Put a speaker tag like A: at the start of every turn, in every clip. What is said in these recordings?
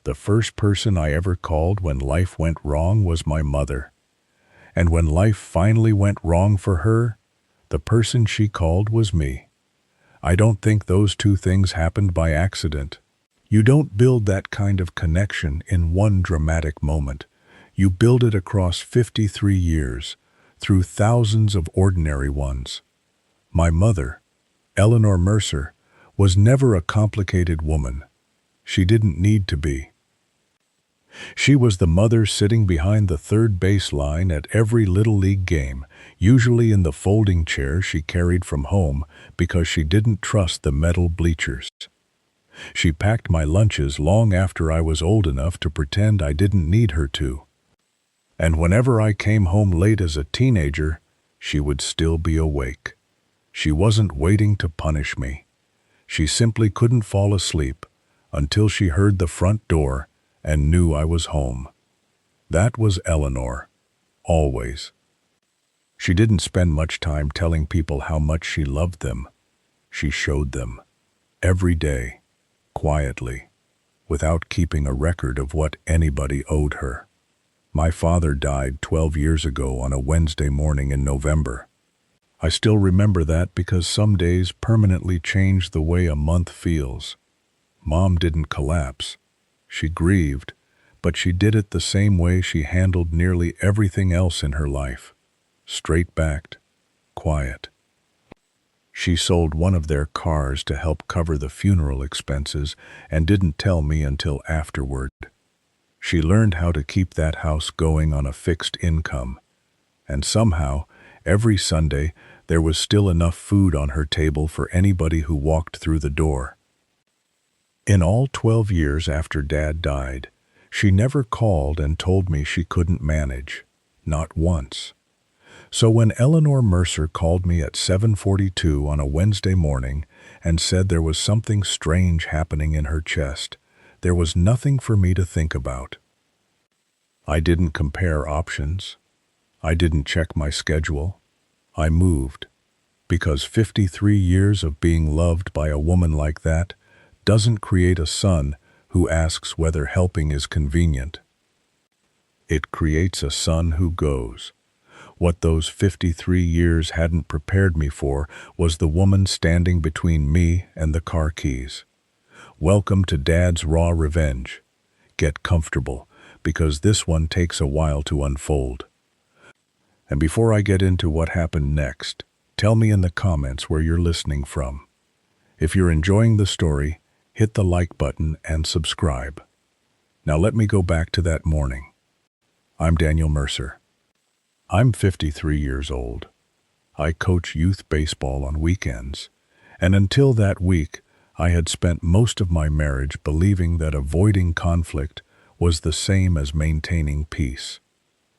A: The first person I ever called when life went wrong was my mother. And when life finally went wrong for her, the person she called was me. I don't think those two things happened by accident. You don't build that kind of connection in one dramatic moment. You build it across 53 years, through thousands of ordinary ones. My mother, Eleanor Mercer, was never a complicated woman. She didn't need to be. She was the mother sitting behind the third base line at every Little League game, usually in the folding chair she carried from home because she didn't trust the metal bleachers. She packed my lunches long after I was old enough to pretend I didn't need her to. And whenever I came home late as a teenager, she would still be awake. She wasn't waiting to punish me. She simply couldn't fall asleep until she heard the front door and knew I was home. That was Eleanor, always. She didn't spend much time telling people how much she loved them. She showed them, every day, quietly, without keeping a record of what anybody owed her. My father died 12 years ago on a Wednesday morning in November. I still remember that because some days permanently change the way a month feels. Mom didn't collapse. She grieved, but she did it the same way she handled nearly everything else in her life. Straight-backed, quiet. She sold one of their cars to help cover the funeral expenses and didn't tell me until afterward. She learned how to keep that house going on a fixed income, and somehow, every Sunday, there was still enough food on her table for anybody who walked through the door. In all 12 years after Dad died, she never called and told me she couldn't manage, not once. So when Eleanor Mercer called me at 7:42 on a Wednesday morning and said there was something strange happening in her chest, there was nothing for me to think about. I didn't compare options. I didn't check my schedule. I moved, because 53 years of being loved by a woman like that doesn't create a son who asks whether helping is convenient. It creates a son who goes. What those 53 years hadn't prepared me for was the woman standing between me and the car keys. Welcome to Dad's raw revenge. Get comfortable, because this one takes a while to unfold. And before I get into what happened next, tell me in the comments where you're listening from. If you're enjoying the story, hit the like button and subscribe. Now let me go back to that morning. I'm Daniel Mercer. I'm 53 years old. I coach youth baseball on weekends, and until that week, I had spent most of my marriage believing that avoiding conflict was the same as maintaining peace.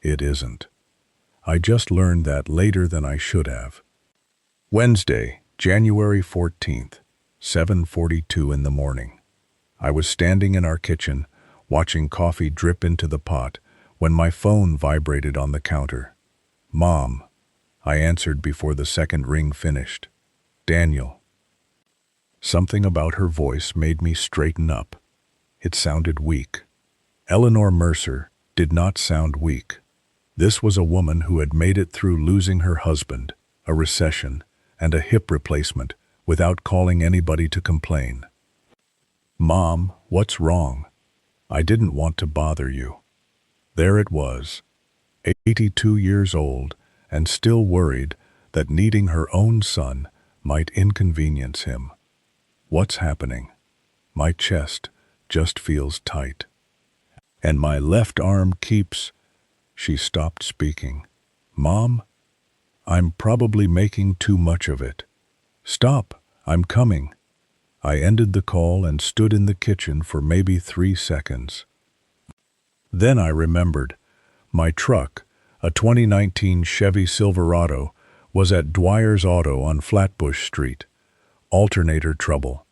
A: It isn't. I just learned that later than I should have. Wednesday, January 14th, 7:42 in the morning. I was standing in our kitchen, watching coffee drip into the pot, when my phone vibrated on the counter. Mom, I answered before the second ring finished. Daniel. Something about her voice made me straighten up. It sounded weak. Eleanor Mercer did not sound weak. This was a woman who had made it through losing her husband, a recession, and a hip replacement without calling anybody to complain. Mom, what's wrong? I didn't want to bother you. There it was, 82 years old and still worried that needing her own son might inconvenience him. What's happening? My chest just feels tight. And my left arm keeps... She stopped speaking. Mom, I'm probably making too much of it. Stop, I'm coming. I ended the call and stood in the kitchen for maybe 3 seconds. Then I remembered. My truck, a 2019 Chevy Silverado, was at Dwyer's Auto on Flatbush Street. Alternator trouble.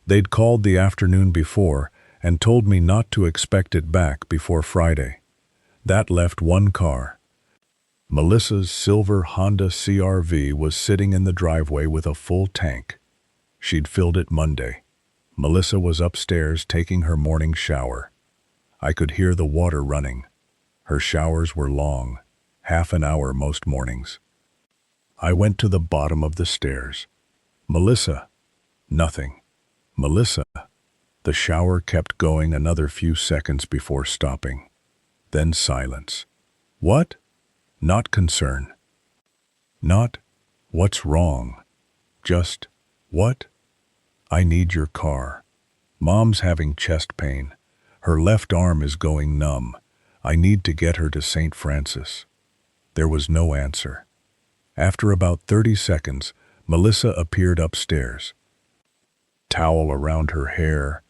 A: They'd called the afternoon before and told me not to expect it back before Friday. That left one car. Melissa's silver Honda CR-V was sitting in the driveway with a full tank. She'd filled it Monday. Melissa was upstairs taking her morning shower. I could hear the water running. Her showers were long, half an hour most mornings. I went to the bottom of the stairs. Melissa. Nothing. Melissa. The shower kept going another few seconds before stopping. Then silence. What? Not concern. Not, what's wrong? Just, what? I need your car. Mom's having chest pain. Her left arm is going numb. I need to get her to St. Francis. There was no answer. After about 30 seconds, Melissa appeared upstairs. Towel around her hair,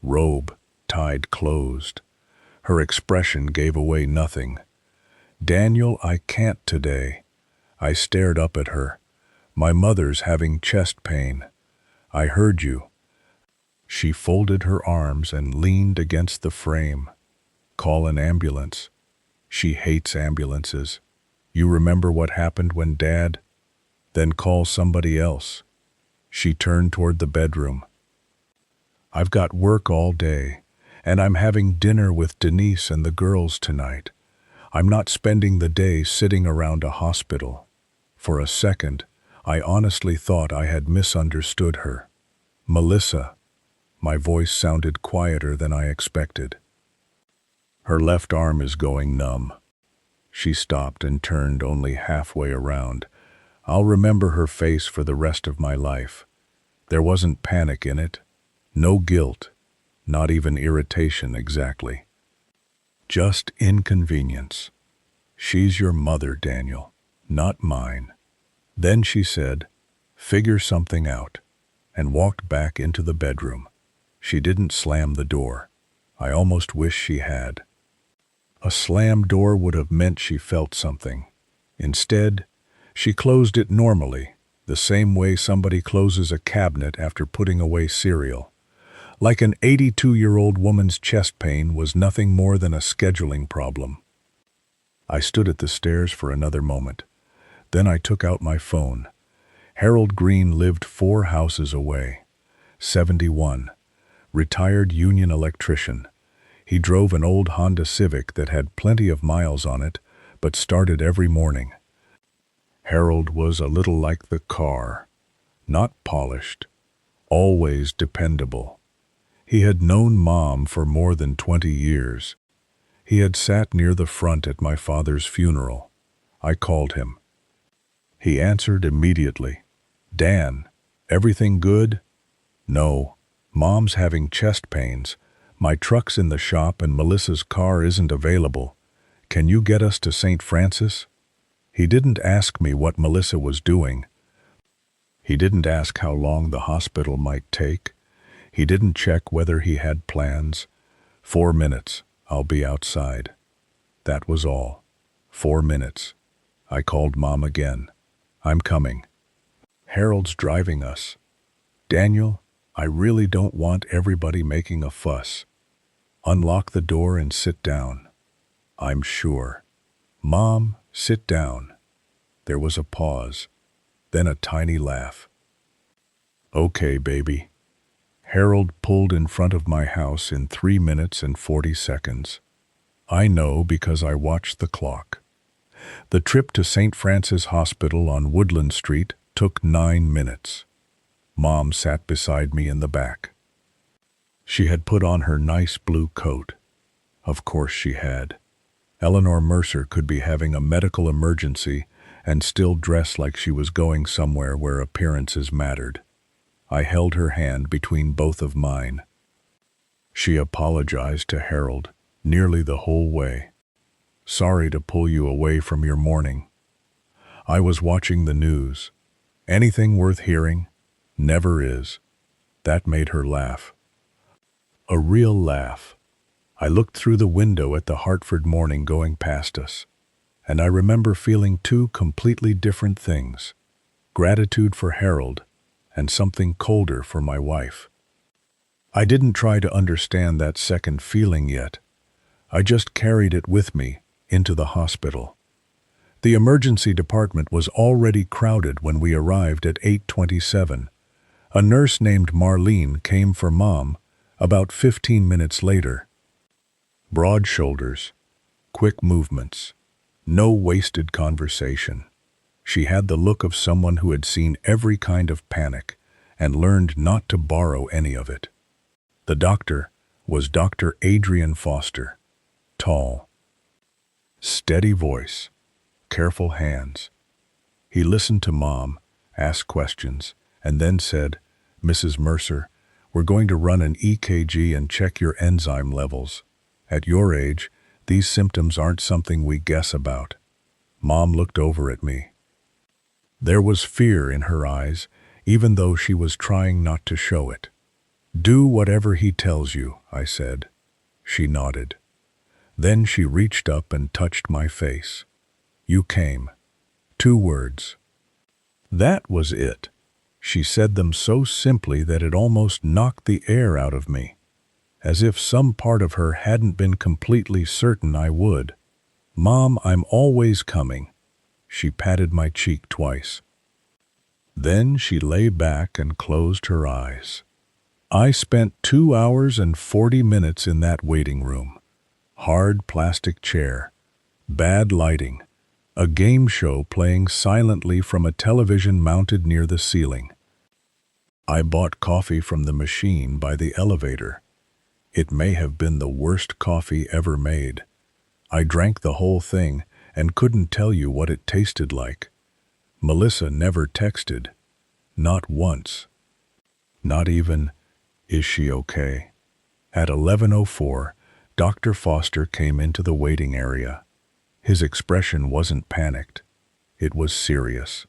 A: robe tied closed. Her expression gave away nothing. Daniel, I can't today. I stared up at her. My mother's having chest pain. I heard you. She folded her arms and leaned against the frame. Call an ambulance. She hates ambulances. You remember what happened when Dad? Then call somebody else. She turned toward the bedroom. I've got work all day, and I'm having dinner with Denise and the girls tonight. I'm not spending the day sitting around a hospital. For a second, I honestly thought I had misunderstood her. Melissa. My voice sounded quieter than I expected. Her left arm is going numb. She stopped and turned only halfway around. I'll remember her face for the rest of my life. There wasn't panic in it, no guilt, not even irritation exactly. Just inconvenience. She's your mother, Daniel, not mine. Then she said, figure something out, and walked back into the bedroom. She didn't slam the door. I almost wish she had. A slammed door would have meant she felt something. Instead, she closed it normally, the same way somebody closes a cabinet after putting away cereal. Like an 82-year-old woman's chest pain was nothing more than a scheduling problem. I stood at the stairs for another moment. Then I took out my phone. Harold Green lived 4 houses away. 71. Retired union electrician. He drove an old Honda Civic that had plenty of miles on it, but started every morning. Harold was a little like the car. Not polished. Always dependable. He had known Mom for more than 20 years. He had sat near the front at my father's funeral. I called him. He answered immediately. Dan, everything good? No. Mom's having chest pains. My truck's in the shop and Melissa's car isn't available. Can you get us to St. Francis? He didn't ask me what Melissa was doing. He didn't ask how long the hospital might take. He didn't check whether he had plans. 4 minutes, I'll be outside. That was all. 4 minutes. I called Mom again. I'm coming. Harold's driving us. Daniel, I really don't want everybody making a fuss. Unlock the door and sit down. I'm sure. Mom, sit down. There was a pause, then a tiny laugh. Okay, baby. Harold pulled in front of my house in 3 minutes and 40 seconds. I know because I watched the clock. The trip to St. Francis Hospital on Woodland Street took 9 minutes. Mom sat beside me in the back. She had put on her nice blue coat. Of course she had. Eleanor Mercer could be having a medical emergency and still dress like she was going somewhere where appearances mattered. I held her hand between both of mine. She apologized to Harold nearly the whole way. Sorry to pull you away from your morning. I was watching the news. Anything worth hearing? Never is. That made her laugh. A real laugh. I looked through the window at the Hartford morning going past us, and I remember feeling 2 completely different things. Gratitude for Harold and something colder for my wife. I didn't try to understand that second feeling yet. I just carried it with me into the hospital. The emergency department was already crowded when we arrived at 8:27. A nurse named Marlene came for Mom about 15 minutes later. Broad shoulders, quick movements, no wasted conversation. She had the look of someone who had seen every kind of panic and learned not to borrow any of it. The doctor was Dr. Adrian Foster, tall, steady voice, careful hands. He listened to Mom, asked questions, and then said, "Mrs. Mercer, we're going to run an EKG and check your enzyme levels. At your age, these symptoms aren't something we guess about." Mom looked over at me. There was fear in her eyes, even though she was trying not to show it. "Do whatever he tells you," I said. She nodded. Then she reached up and touched my face. "You came." 2 words. That was it. She said them so simply that it almost knocked the air out of me, as if some part of her hadn't been completely certain I would. "Mom, I'm always coming." She patted my cheek twice. Then she lay back and closed her eyes. I spent 2 hours and 40 minutes in that waiting room. Hard plastic chair, bad lighting, a game show playing silently from a television mounted near the ceiling. I bought coffee from the machine by the elevator. It may have been the worst coffee ever made. I drank the whole thing and couldn't tell you what it tasted like. Melissa never texted. Not once. Not even, "Is she okay?" At 11:04, Dr. Foster came into the waiting area. His expression wasn't panicked. It was serious.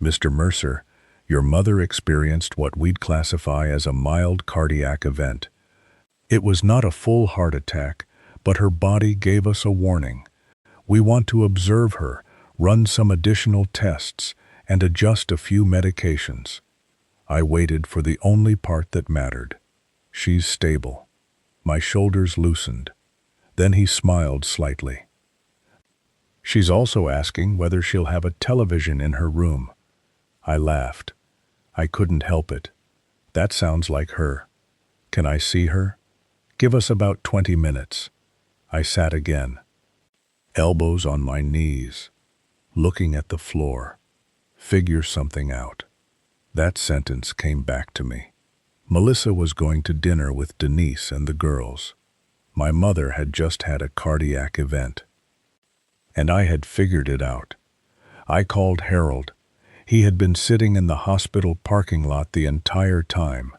A: "Mr. Mercer, your mother experienced what we'd classify as a mild cardiac event. It was not a full heart attack, but her body gave us a warning. We want to observe her, run some additional tests, and adjust a few medications." I waited for the only part that mattered. "She's stable." My shoulders loosened. Then he smiled slightly. "She's also asking whether she'll have a television in her room." I laughed. I couldn't help it. "That sounds like her. Can I see her?" "Give us about 20 minutes." I sat again, elbows on my knees, looking at the floor. "Figure something out." That sentence came back to me. Melissa was going to dinner with Denise and the girls. My mother had just had a cardiac event. And I had figured it out. I called Harold. He had been sitting in the hospital parking lot the entire time.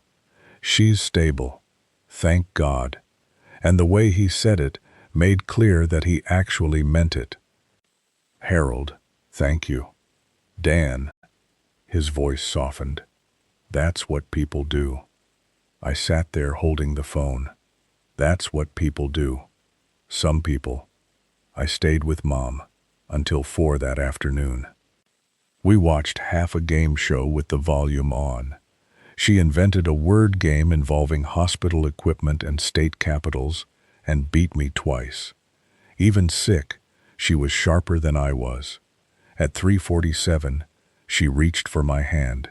A: "She's stable. Thank God." And the way he said it made clear that he actually meant it. "Harold, thank you." "Dan," his voice softened. "That's what people do." I sat there holding the phone. That's what people do. Some people. I stayed with Mom until 4 that afternoon. We watched half a game show with the volume on. She invented a word game involving hospital equipment and state capitals and beat me twice. Even sick, she was sharper than I was. At 3:47, she reached for my hand.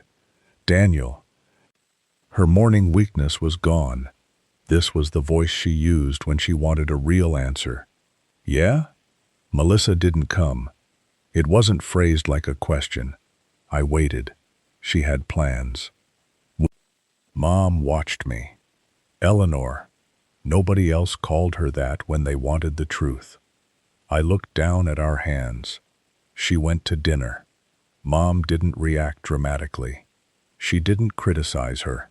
A: "Daniel." Her morning weakness was gone. This was the voice she used when she wanted a real answer. "Yeah?" Melissa didn't come. It wasn't phrased like a question. I waited. She had plans. Mom watched me. Eleanor. Nobody else called her that when they wanted the truth. I looked down at our hands. She went to dinner. Mom didn't react dramatically. She didn't criticize her.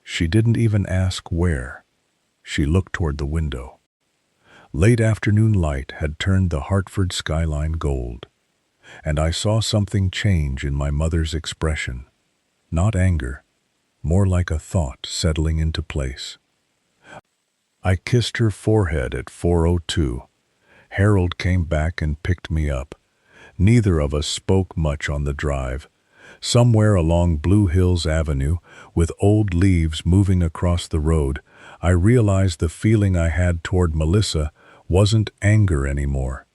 A: She didn't even ask where. She looked toward the window. Late afternoon light had turned the Hartford skyline gold, and I saw something change in my mother's expression. Not anger, more like a thought settling into place. I kissed her forehead at 4:02. Harold came back and picked me up. Neither of us spoke much on the drive. Somewhere along Blue Hills Avenue, with old leaves moving across the road, I realized the feeling I had toward Melissa wasn't anger anymore.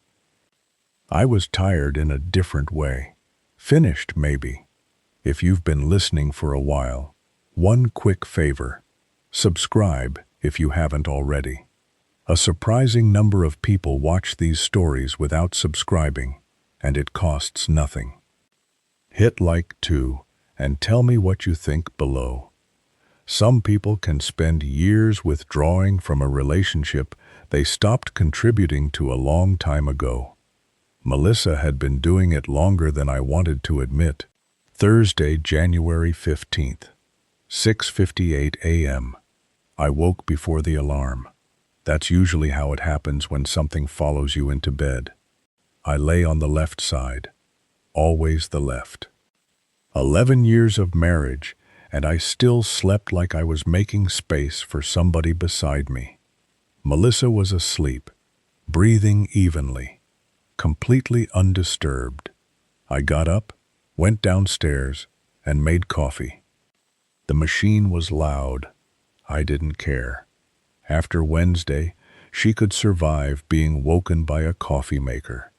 A: I was tired in a different way. Finished, maybe. If you've been listening for a while, one quick favor. Subscribe if you haven't already. A surprising number of people watch these stories without subscribing, and it costs nothing. Hit like too, and tell me what you think below. Some people can spend years withdrawing from a relationship they stopped contributing to a long time ago. Melissa had been doing it longer than I wanted to admit. Thursday, January 15th, 6:58 a.m. I woke before the alarm. That's usually how it happens when something follows you into bed. I lay on the left side, always the left. 11 years of marriage, and I still slept like I was making space for somebody beside me. Melissa was asleep, breathing evenly, completely undisturbed. I got up, went downstairs, and made coffee. The machine was loud. I didn't care. After Wednesday, she could survive being woken by a coffee maker.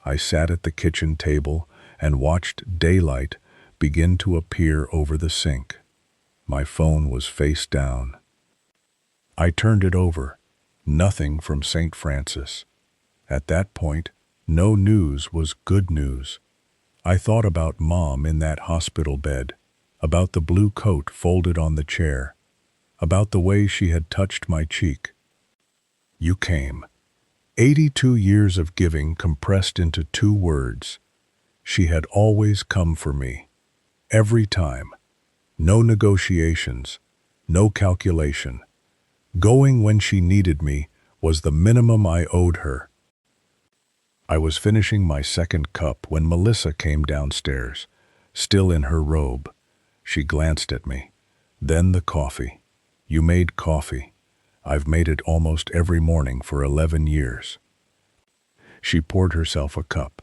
A: I sat at the kitchen table and watched daylight begin to appear over the sink. My phone was face down. I turned it over. Nothing from St. Francis. At that point, no news was good news. I thought about Mom in that hospital bed, about the blue coat folded on the chair, about the way she had touched my cheek. You came. 82 years of giving compressed into 2 words. She had always come for me. Every time. No negotiations. No calculation. Going when she needed me was the minimum I owed her. I was finishing my second cup when Melissa came downstairs, still in her robe. She glanced at me. Then the coffee. You made coffee. I've made it almost every morning for 11 years. She poured herself a cup.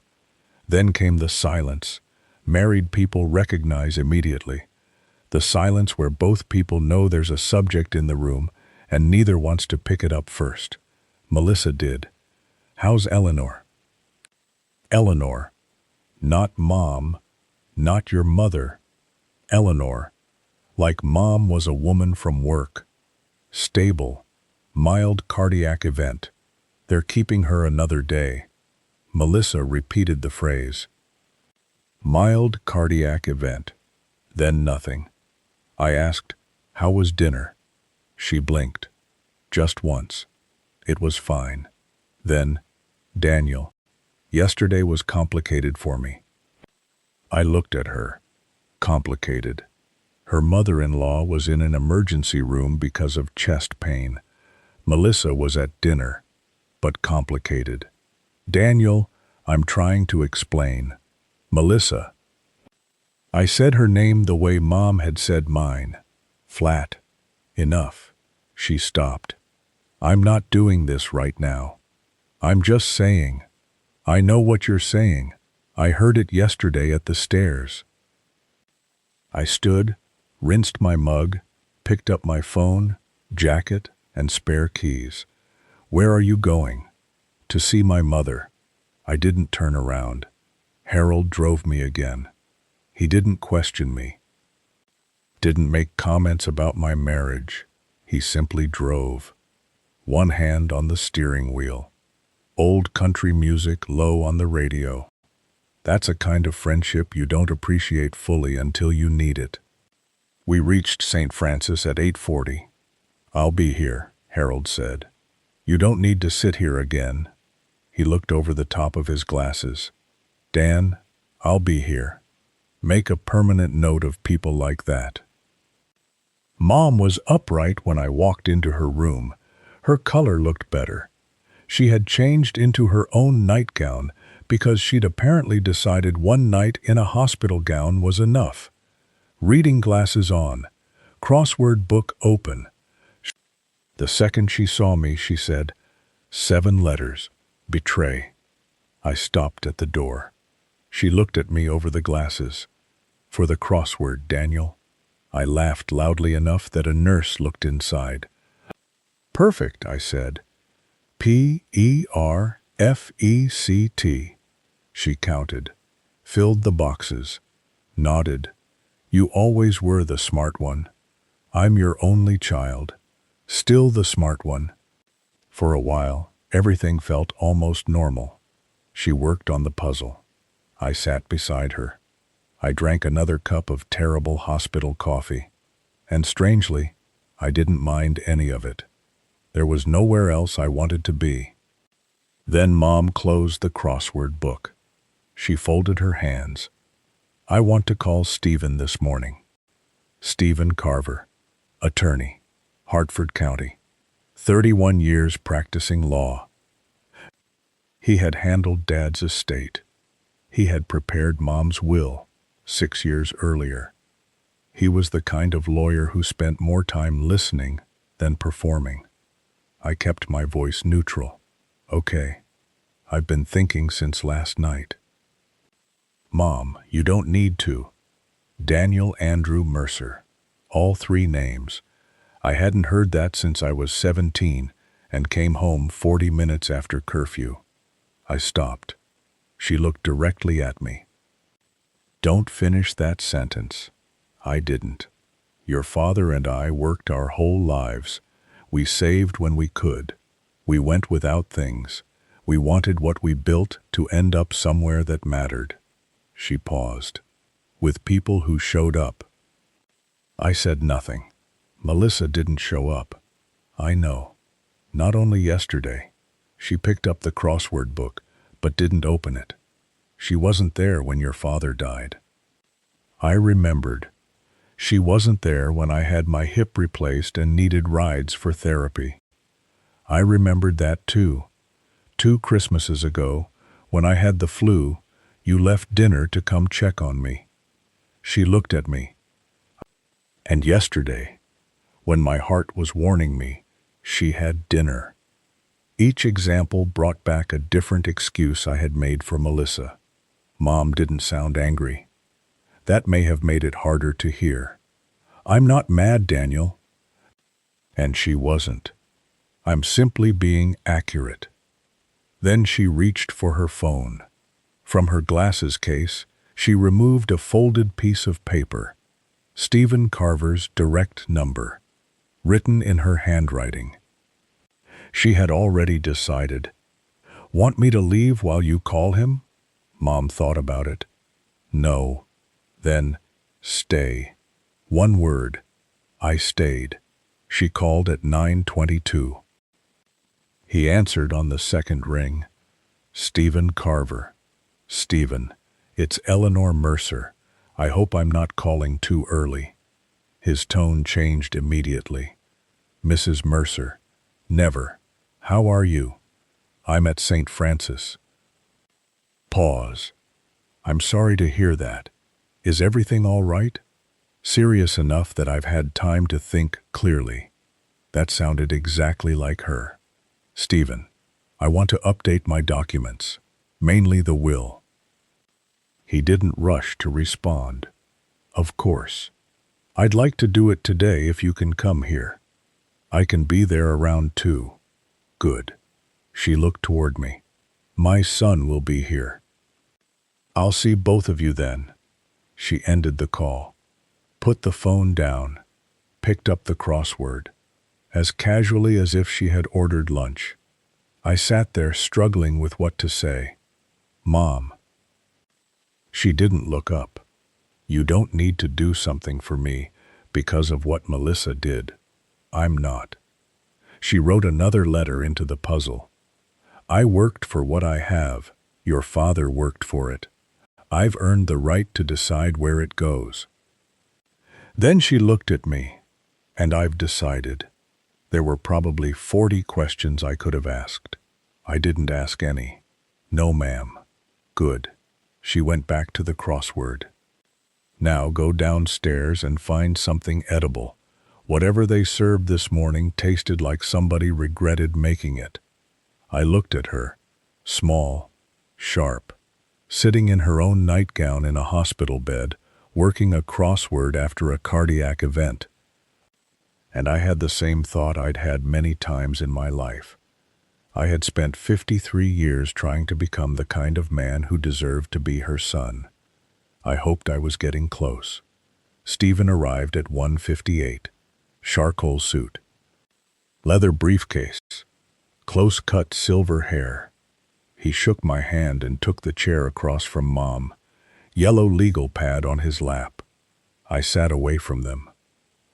A: Then came the silence. Married people recognize immediately. The silence where both people know there's a subject in the room and neither wants to pick it up first. Melissa did. How's Eleanor? Eleanor. Not Mom. Not your mother. Eleanor. Like Mom was a woman from work. Stable. Mild cardiac event. They're keeping her another day. Melissa repeated the phrase. Mild cardiac event. Then nothing. I asked, how was dinner? She blinked. Just once. It was fine. Then, Daniel. Yesterday was complicated for me. I looked at her. Complicated. Her mother-in-law was in an emergency room because of chest pain. Melissa was at dinner. But complicated. Daniel, I'm trying to explain. Melissa. I said her name the way Mom had said mine. Flat. Enough. She stopped. I'm not doing this right now. I'm just saying. I know what you're saying. I heard it yesterday at the stairs. I stood, rinsed my mug, picked up my phone, jacket, and spare keys. Where are you going? To see my mother. I didn't turn around. Harold drove me again. He didn't question me. Didn't make comments about my marriage. He simply drove. One hand on the steering wheel. Old country music low on the radio. That's a kind of friendship you don't appreciate fully until you need it. We reached St. Francis at 8:40. I'll be here, Harold said. You don't need to sit here again. He looked over the top of his glasses. Dan, I'll be here. Make a permanent note of people like that. Mom was upright when I walked into her room. Her color looked better. She had changed into her own nightgown because she'd apparently decided one night in a hospital gown was enough. Reading glasses on, crossword book open. The second she saw me, she said, 7 letters, betray. I stopped at the door. She looked at me over the glasses. For the crossword, Daniel. I laughed loudly enough that a nurse looked inside. Perfect, I said. P-E-R-F-E-C-T. She counted, filled the boxes, nodded. You always were the smart one. I'm your only child. Still the smart one. For a while, everything felt almost normal. She worked on the puzzle. I sat beside her. I drank another cup of terrible hospital coffee. And strangely, I didn't mind any of it. There was nowhere else I wanted to be. Then Mom closed the crossword book. She folded her hands. I want to call Stephen this morning. Stephen Carver, attorney, Hartford County, 31 years practicing law. He had handled Dad's estate. He had prepared Mom's will 6 years earlier. He was the kind of lawyer who spent more time listening than performing. I kept my voice neutral. Okay, I've been thinking since last night. Mom, you don't need to. Daniel Andrew Mercer. All 3 names. I hadn't heard that since I was 17 and came home 40 minutes after curfew. I stopped. She looked directly at me. Don't finish that sentence. I didn't. Your father and I worked our whole lives. We saved when we could. We went without things. We wanted what we built to end up somewhere that mattered. She paused. With people who showed up. I said nothing. Melissa didn't show up. I know. Not only yesterday. She picked up the crossword book, but didn't open it. She wasn't there when your father died. I remembered. She wasn't there when I had my hip replaced and needed rides for therapy. I remembered that too. 2 Christmases ago, when I had the flu, you left dinner to come check on me. She looked at me. And yesterday, when my heart was warning me, she had dinner. Each example brought back a different excuse I had made for Melissa. Mom didn't sound angry. That may have made it harder to hear. I'm not mad, Daniel. And she wasn't. I'm simply being accurate. Then she reached for her phone. From her glasses case, she removed a folded piece of paper. Stephen Carver's direct number, written in her handwriting. She had already decided. Want me to leave while you call him? Mom thought about it. No. Then, stay. 1 word. I stayed. She called at 9:22. He answered on the second ring. Stephen Carver. Stephen, it's Eleanor Mercer. I hope I'm not calling too early. His tone changed immediately. Mrs. Mercer. Never. How are you? I'm at St. Francis. Pause. I'm sorry to hear that. Is everything all right? Serious enough that I've had time to think clearly. That sounded exactly like her. Stephen, I want to update my documents, mainly the will. He didn't rush to respond. Of course. I'd like to do it today if you can come here. I can be there around 2. Good. She looked toward me. My son will be here. I'll see both of you then. She ended the call. Put the phone down. Picked up the crossword. As casually as if she had ordered lunch. I sat there struggling with what to say. Mom. She didn't look up. You don't need to do something for me because of what Melissa did. I'm not. She wrote another letter into the puzzle. I worked for what I have. Your father worked for it. I've earned the right to decide where it goes. Then she looked at me, and I've decided. There were probably 40 questions I could have asked. I didn't ask any. No, ma'am. Good. She went back to the crossword. Now go downstairs and find something edible. Whatever they served this morning tasted like somebody regretted making it. I looked at her, small, sharp, sitting in her own nightgown in a hospital bed, working a crossword after a cardiac event. And I had the same thought I'd had many times in my life. I had spent 53 years trying to become the kind of man who deserved to be her son. I hoped I was getting close. Stephen arrived at 1:58. Charcoal suit. Leather briefcase. close-cut silver hair. He shook my hand and took the chair across from Mom, yellow legal pad on his lap. I sat away from them,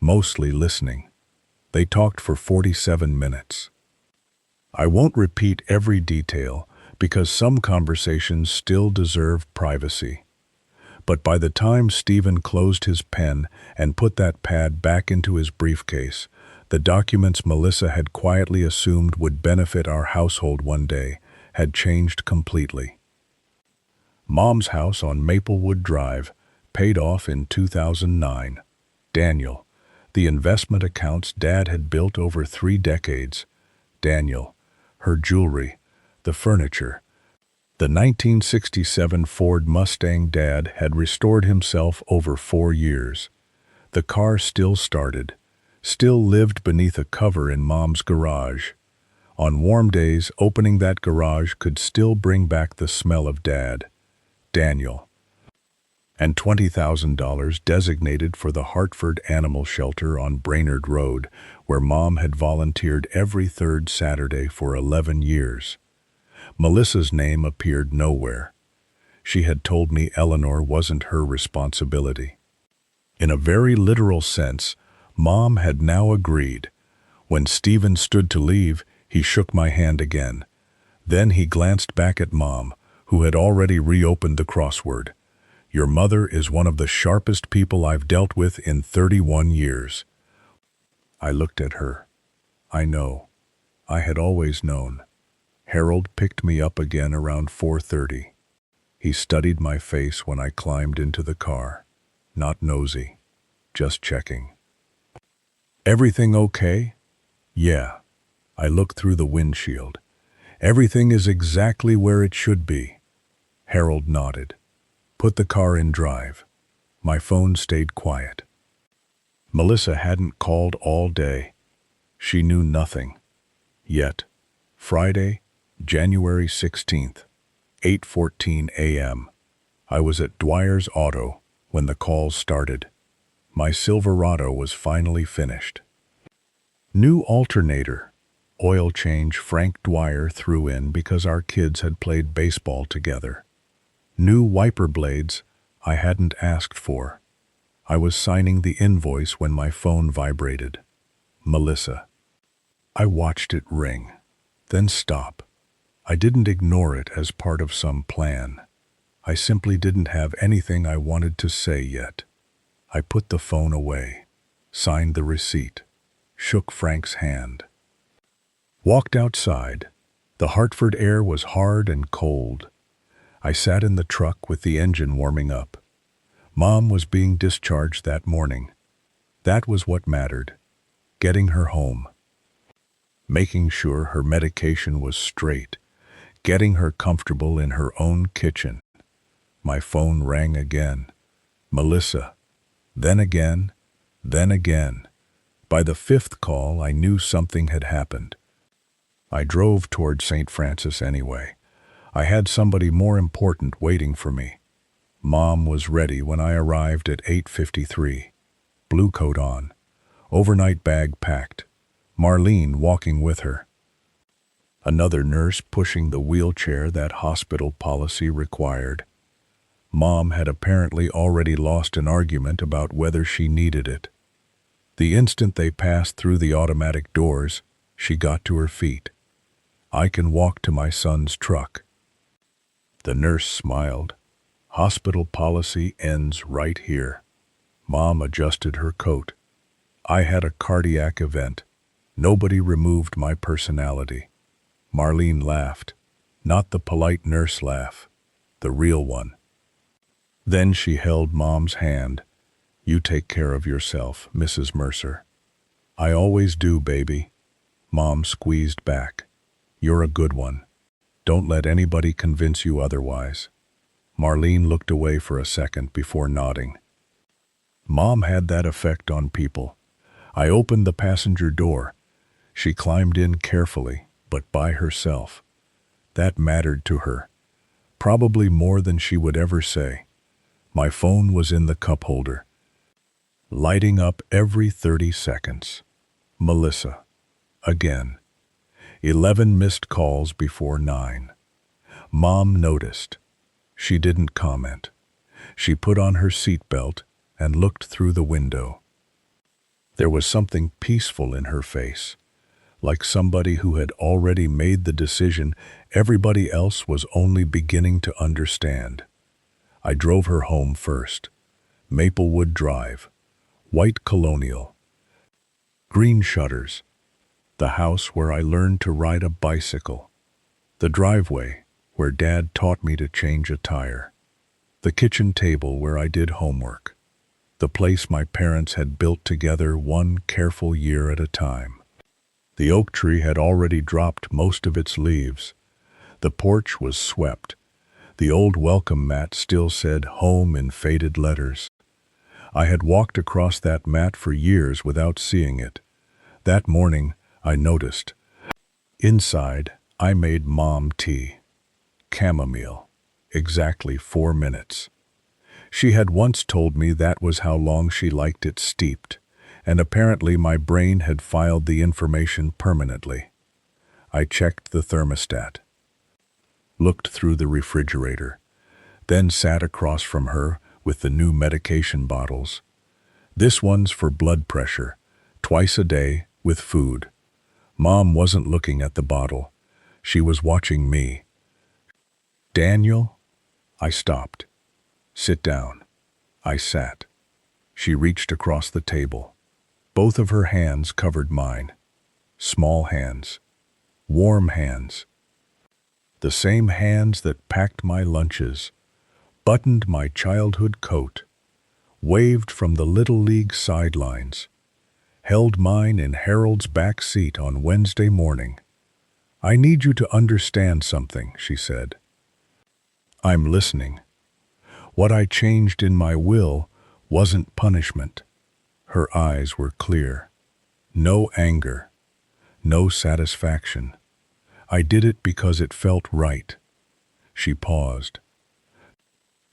A: mostly listening. They talked for 47 minutes. I won't repeat every detail because some conversations still deserve privacy. But by the time Stephen closed his pen and put that pad back into his briefcase, the documents Melissa had quietly assumed would benefit our household one day had changed completely. Mom's house on Maplewood Drive paid off in 2009. Daniel, the investment accounts Dad had built over 3 decades. Daniel, her jewelry, the furniture. The 1967 Ford Mustang Dad had restored himself over 4 years. The car still started, still lived beneath a cover in Mom's garage. On warm days, opening that garage could still bring back the smell of Dad, Daniel, and $20,000 designated for the Hartford Animal Shelter on Brainerd Road, where Mom had volunteered every 3rd Saturday for 11 years. Melissa's name appeared nowhere. She had told me Eleanor wasn't her responsibility. In a very literal sense, Mom had now agreed. When Stephen stood to leave, he shook my hand again. Then he glanced back at Mom, who had already reopened the crossword. Your mother is one of the sharpest people I've dealt with in 31 years. I looked at her. I know. I had always known. Harold picked me up again around 4:30. He studied my face when I climbed into the car. Not nosy, just checking. Everything okay? Yeah. I looked through the windshield. Everything is exactly where it should be. Harold nodded. Put the car in drive. My phone stayed quiet. Melissa hadn't called all day. She knew nothing. Yet, Friday, January 16th, 8:14 a.m. I was at Dwyer's Auto when the calls started. My Silverado was finally finished. New alternator, oil change Frank Dwyer threw in because our kids had played baseball together. New wiper blades I hadn't asked for. I was signing the invoice when my phone vibrated. Melissa. I watched it ring, then stop. I didn't ignore it as part of some plan. I simply didn't have anything I wanted to say yet. I put the phone away, signed the receipt, shook Frank's hand. Walked outside. The Hartford air was hard and cold. I sat in the truck with the engine warming up. Mom was being discharged that morning. That was what mattered. Getting her home. Making sure her medication was straight. Getting her comfortable in her own kitchen. My phone rang again. Melissa. Then again. Then again. By the 5th call, I knew something had happened. I drove toward St. Francis anyway. I had somebody more important waiting for me. Mom was ready when I arrived at 8:53. Blue coat on. Overnight bag packed. Marlene walking with her. Another nurse pushing the wheelchair that hospital policy required. Mom had apparently already lost an argument about whether she needed it. The instant they passed through the automatic doors, she got to her feet. I can walk to my son's truck. The nurse smiled. Hospital policy ends right here. Mom adjusted her coat. I had a cardiac event. Nobody removed my personality. Marlene laughed. Not the polite nurse laugh. The real one. Then she held Mom's hand. You take care of yourself, Mrs. Mercer. I always do, baby. Mom squeezed back. You're a good one. Don't let anybody convince you otherwise. Marlene looked away for a second before nodding. Mom had that effect on people. I opened the passenger door. She climbed in carefully, but by herself. That mattered to her. Probably more than she would ever say. My phone was in the cup holder, lighting up every 30 seconds. Melissa. Again. 11 missed calls before 9. Mom noticed. She didn't comment. She put on her seatbelt and looked through the window. There was something peaceful in her face, like somebody who had already made the decision everybody else was only beginning to understand. I drove her home first. Maplewood Drive, white colonial, green shutters, the house where I learned to ride a bicycle, the driveway where Dad taught me to change a tire, the kitchen table where I did homework, the place my parents had built together one careful year at a time. The oak tree had already dropped most of its leaves. The porch was swept. The old welcome mat still said home in faded letters. I had walked across that mat for years without seeing it. That morning, I noticed. Inside, I made Mom tea. Chamomile. Exactly 4 minutes. She had once told me that was how long she liked it steeped, and apparently my brain had filed the information permanently. I checked the thermostat, looked through the refrigerator, then sat across from her with the new medication bottles. This one's for blood pressure, twice a day with food. Mom wasn't looking at the bottle. She was watching me. Daniel? I stopped. Sit down. I sat. She reached across the table. Both of her hands covered mine. Small hands. Warm hands. The same hands that packed my lunches, buttoned my childhood coat, waved from the Little League sidelines, held mine in Harold's back seat on Wednesday morning. I need you to understand something, she said. I'm listening. What I changed in my will wasn't punishment. Her eyes were clear. No anger. No satisfaction. I did it because it felt right. She paused.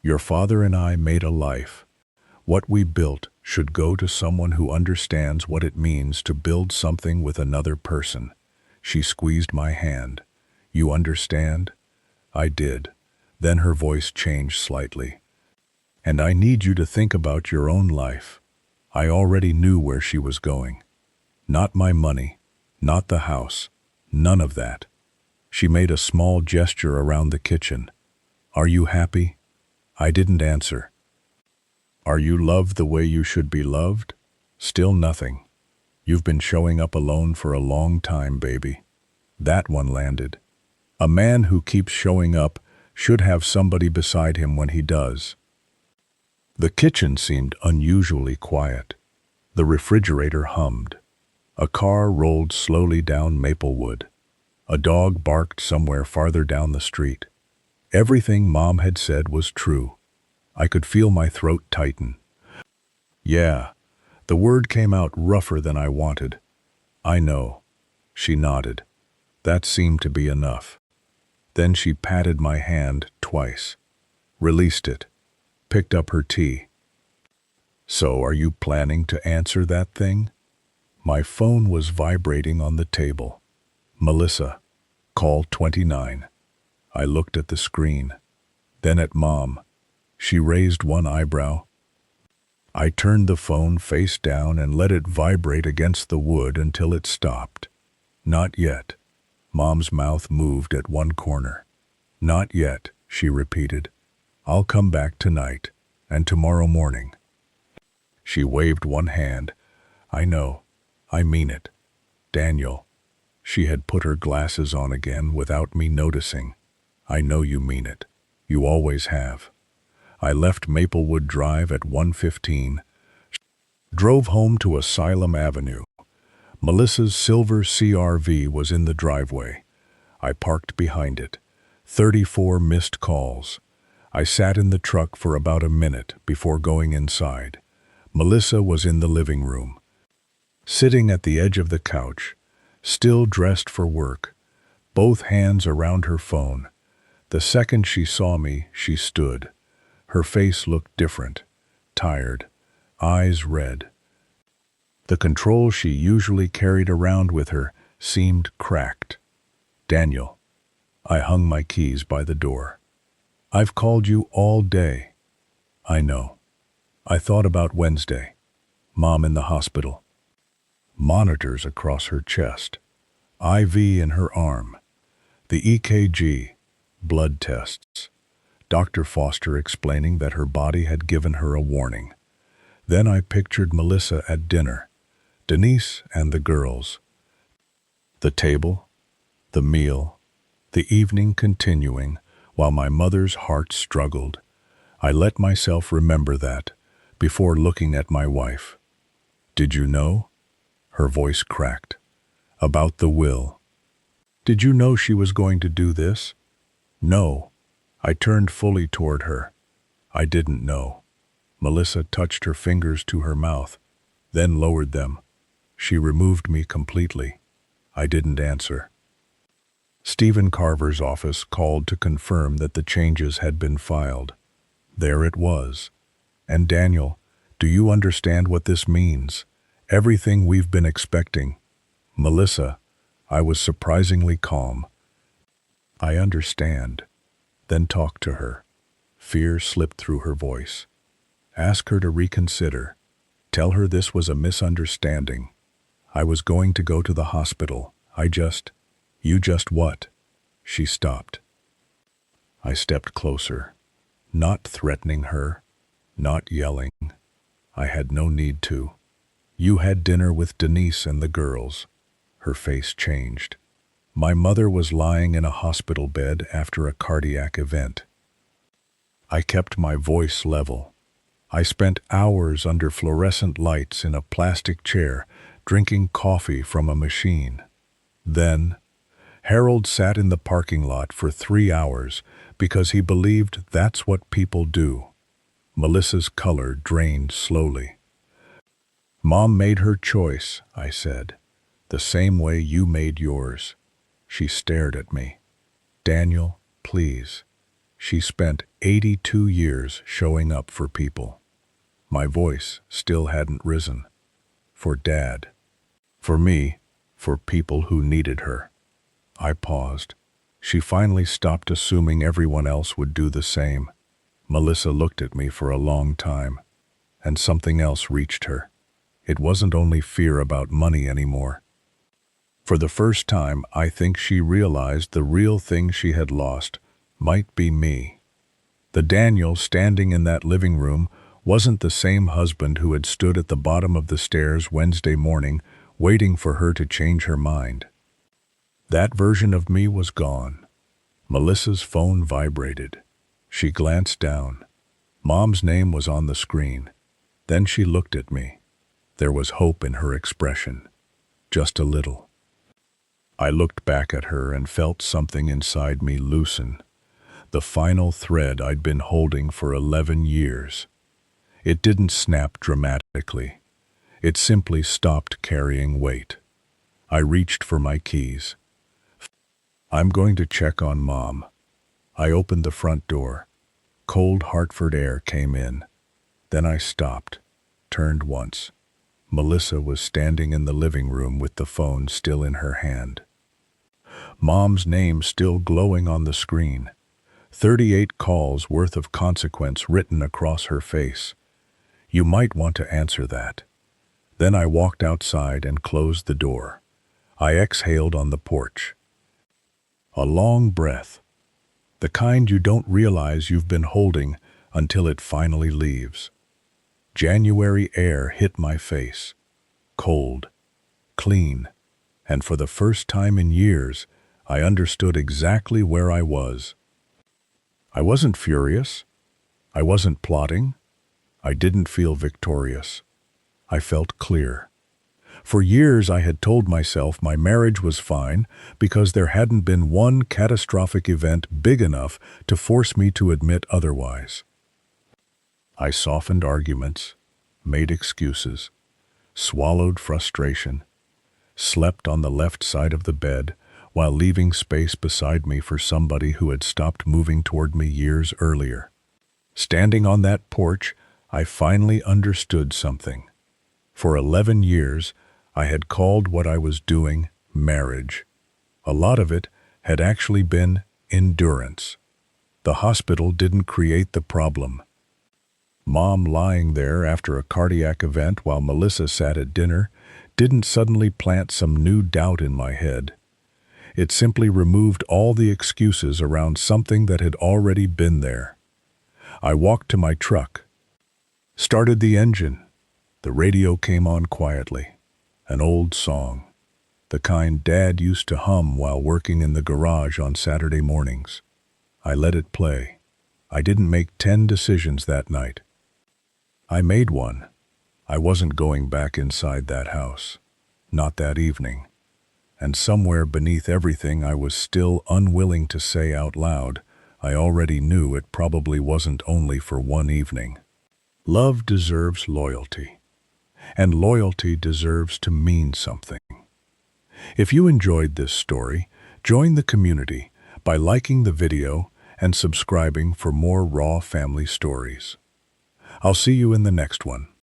A: Your father and I made a life. What we built should go to someone who understands what it means to build something with another person. She squeezed my hand. You understand? I did. Then her voice changed slightly. And I need you to think about your own life. I already knew where she was going. Not my money, not the house, none of that. She made a small gesture around the kitchen. Are you happy? I didn't answer. Are you loved the way you should be loved? Still nothing. You've been showing up alone for a long time, baby. That one landed. A man who keeps showing up should have somebody beside him when he does. The kitchen seemed unusually quiet. The refrigerator hummed. A car rolled slowly down Maplewood. A dog barked somewhere farther down the street. Everything Mom had said was true. I could feel my throat tighten. Yeah, the word came out rougher than I wanted. I know. She nodded. That seemed to be enough. Then she patted my hand twice, released it, picked up her tea. So are you planning to answer that thing? My phone was vibrating on the table. Melissa, call 29. I looked at the screen, then at Mom. She raised one eyebrow. I turned the phone face down and let it vibrate against the wood until it stopped. Not yet. Mom's mouth moved at one corner. Not yet, she repeated. I'll come back tonight and tomorrow morning. She waved one hand. I know. I mean it. Daniel. She had put her glasses on again without me noticing. I know you mean it. You always have. I left Maplewood Drive at 1:15, drove home to Asylum Avenue. Melissa's silver CRV was in the driveway. I parked behind it. 34 missed calls. I sat in the truck for about a minute before going inside. Melissa was in the living room, sitting at the edge of the couch, still dressed for work, both hands around her phone. The second she saw me, she stood. Her face looked different, tired, eyes red. The control she usually carried around with her seemed cracked. Daniel. I hung my keys by the door. I've called you all day. I know. I thought about Wednesday. Mom in the hospital. Monitors across her chest. IV in her arm. The EKG. Blood tests. Dr. Foster explaining that her body had given her a warning. Then I pictured Melissa at dinner. Denise and the girls. The table. The meal. The evening continuing while my mother's heart struggled. I let myself remember that before looking at my wife. Did you know? Her voice cracked. About the will. Did you know she was going to do this? No. I turned fully toward her. I didn't know. Melissa touched her fingers to her mouth, then lowered them. She removed me completely. I didn't answer. Stephen Carver's office called to confirm that the changes had been filed. There it was. And Daniel, do you understand what this means? Everything we've been expecting. Melissa, I was surprisingly calm. I understand. Then talk to her. Fear slipped through her voice. Ask her to reconsider. Tell her this was a misunderstanding. I was going to go to the hospital. You just what? She stopped. I stepped closer, not threatening her, not yelling. I had no need to. You had dinner with Denise and the girls. Her face changed. My mother was lying in a hospital bed after a cardiac event. I kept my voice level. I spent hours under fluorescent lights in a plastic chair, drinking coffee from a machine. Then, Harold sat in the parking lot for 3 hours because he believed that's what people do. Melissa's color drained slowly. Mom made her choice, I said, the same way you made yours. She stared at me. Daniel, please. She spent 82 years showing up for people. My voice still hadn't risen. For Dad. For me. For people who needed her. I paused. She finally stopped assuming everyone else would do the same. Melissa looked at me for a long time. And something else reached her. It wasn't only fear about money anymore. For the first time, I think she realized the real thing she had lost might be me. The Daniel standing in that living room wasn't the same husband who had stood at the bottom of the stairs Wednesday morning waiting for her to change her mind. That version of me was gone. Melissa's phone vibrated. She glanced down. Mom's name was on the screen. Then she looked at me. There was hope in her expression. Just a little. I looked back at her and felt something inside me loosen. The final thread I'd been holding for 11 years. It didn't snap dramatically. It simply stopped carrying weight. I reached for my keys. I'm going to check on Mom. I opened the front door. Cold Hartford air came in. Then I stopped, turned once. Melissa was standing in the living room with the phone still in her hand. Mom's name still glowing on the screen. 38 calls worth of consequence written across her face. You might want to answer that. Then I walked outside and closed the door. I exhaled on the porch. A long breath. The kind you don't realize you've been holding until it finally leaves. January air hit my face. Cold. Clean. And for the first time in years, I understood exactly where I was. I wasn't furious. I wasn't plotting. I didn't feel victorious. I felt clear. For years I had told myself my marriage was fine because there hadn't been one catastrophic event big enough to force me to admit otherwise. I softened arguments, made excuses, swallowed frustration, slept on the left side of the bed while leaving space beside me for somebody who had stopped moving toward me years earlier. Standing on that porch, I finally understood something. For 11 years, I had called what I was doing marriage. A lot of it had actually been endurance. The hospital didn't create the problem. Mom lying there after a cardiac event while Melissa sat at dinner didn't suddenly plant some new doubt in my head. It simply removed all the excuses around something that had already been there. I walked to my truck, started the engine. The radio came on quietly, an old song, the kind Dad used to hum while working in the garage on Saturday mornings. I let it play. I didn't make 10 decisions that night. I made one. I wasn't going back inside that house. Not that evening. And somewhere beneath everything I was still unwilling to say out loud, I already knew it probably wasn't only for one evening. Love deserves loyalty. And loyalty deserves to mean something. If you enjoyed this story, join the community by liking the video and subscribing for more raw family stories. I'll see you in the next one.